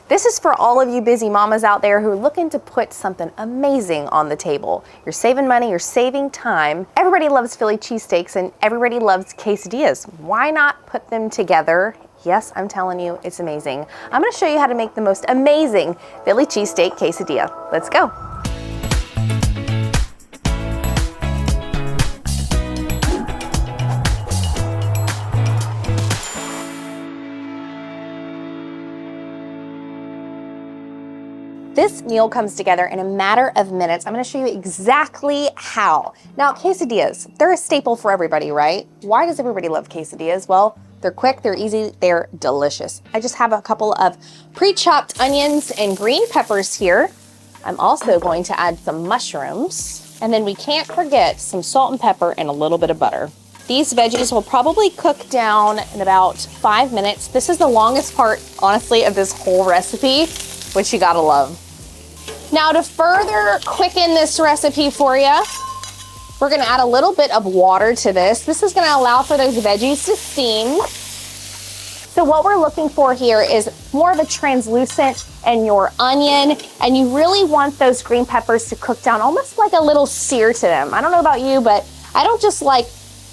This is for all of you busy mamas out there who are looking to put something amazing on the table. You're saving money, you're saving time. Everybody loves Philly cheesesteaks and everybody loves quesadillas. Why not put them together? Yes, I'm telling you, it's amazing. I'm gonna show you how to make the most amazing Philly cheesesteak quesadilla. Let's go. This meal comes together in a matter of minutes. I'm gonna show you exactly how. Now, quesadillas, they're a staple for everybody, right? Why does everybody love quesadillas? Well, they're quick, they're easy, they're delicious. I just have a couple of pre-chopped onions and green peppers here. I'm also going to add some mushrooms. And then we can't forget some salt and pepper and a little bit of butter. These veggies will probably cook down in about 5 minutes. This is the longest part, honestly, of this whole recipe, which you gotta love. Now, to further quicken this recipe for you, we're gonna add a little bit of water to this. This is gonna allow for those veggies to steam. So what we're looking for here is more of a translucent and your onion, and you really want those green peppers to cook down, almost like a little sear to them. I don't know about you, but I don't just like,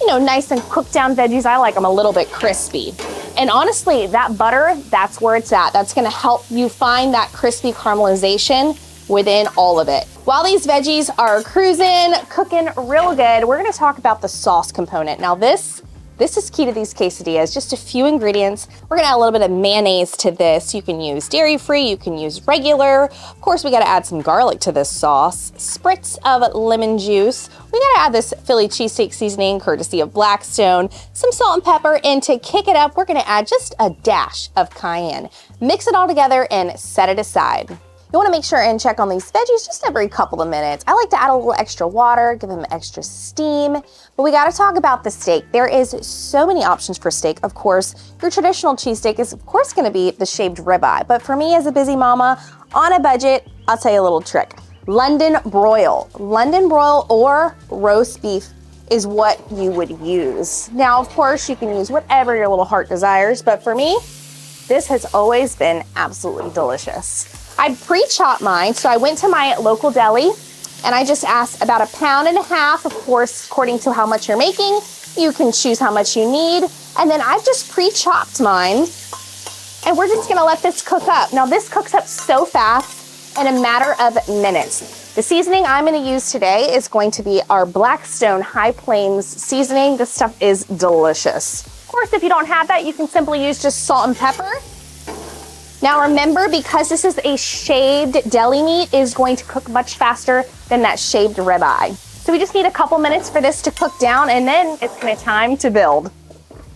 nice and cooked down veggies. I like them a little bit crispy. And honestly, that butter, that's where it's at. That's gonna help you find that crispy caramelization within all of it. While these veggies are cruising, cooking real good, we're gonna talk about the sauce component. Now this is key to these quesadillas, just a few ingredients. We're gonna add a little bit of mayonnaise to this. You can use dairy-free, you can use regular. Of course, we gotta add some garlic to this sauce, spritz of lemon juice. We gotta add this Philly cheesesteak seasoning, courtesy of Blackstone, some salt and pepper, and to kick it up, we're gonna add just a dash of cayenne. Mix it all together and set it aside. You wanna make sure and check on these veggies just every couple of minutes. I like to add a little extra water, give them extra steam, but we gotta talk about the steak. There is so many options for steak. Of course, your traditional cheesesteak is of course gonna be the shaved ribeye, but for me as a busy mama on a budget, I'll tell you a little trick. London broil. London broil or roast beef is what you would use. Now, of course, you can use whatever your little heart desires, but for me, this has always been absolutely delicious. I pre-chopped mine, so I went to my local deli and I just asked about 1.5 pounds. Of course, according to how much you're making, you can choose how much you need. And then I've just pre-chopped mine and we're just gonna let this cook up. Now this cooks up so fast in a matter of minutes. The seasoning I'm gonna use today is going to be our Blackstone High Plains seasoning. This stuff is delicious. Of course, if you don't have that, you can simply use just salt and pepper. Now remember, because this is a shaved deli meat, it is going to cook much faster than that shaved ribeye. So we just need a couple minutes for this to cook down and then it's time to build.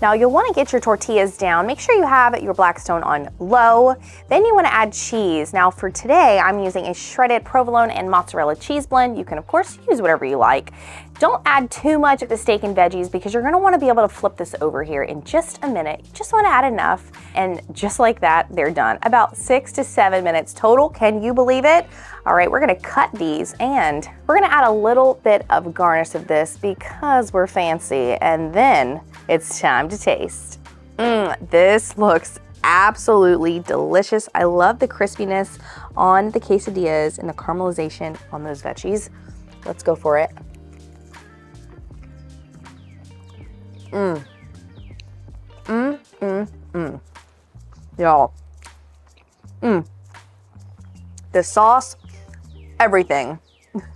Now you'll wanna get your tortillas down. Make sure you have your Blackstone on low. Then you wanna add cheese. Now for today, I'm using a shredded provolone and mozzarella cheese blend. You can of course use whatever you like. Don't add too much of the steak and veggies because you're gonna wanna be able to flip this over here in just a minute. You just wanna add enough and just like that, they're done. About 6 to 7 minutes total, can you believe it? All right, we're gonna cut these and we're gonna add a little bit of garnish of this because we're fancy, and then it's time to taste. This looks absolutely delicious. I love the crispiness on the quesadillas and the caramelization on those veggies. Let's go for it. Y'all, the sauce, everything.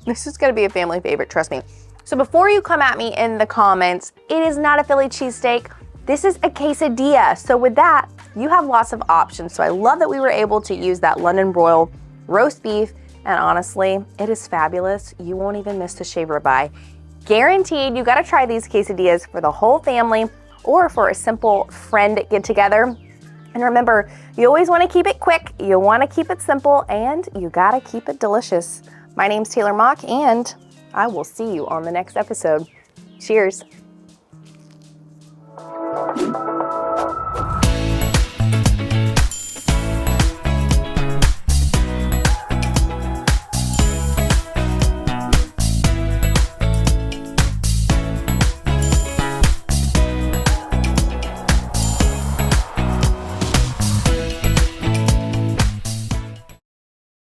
This is gonna be a family favorite, trust me. So before you come at me in the comments, it is not a Philly cheesesteak. This is a quesadilla. So with that, you have lots of options. So I love that we were able to use that London broil roast beef, and honestly, it is fabulous. You won't even miss the shaved ribeye. Guaranteed, you gotta try these quesadillas for the whole family or for a simple friend get together. And remember, you always wanna keep it quick, you wanna keep it simple, and you gotta keep it delicious. My name's Taylor Mock, and I will see you on the next episode. Cheers.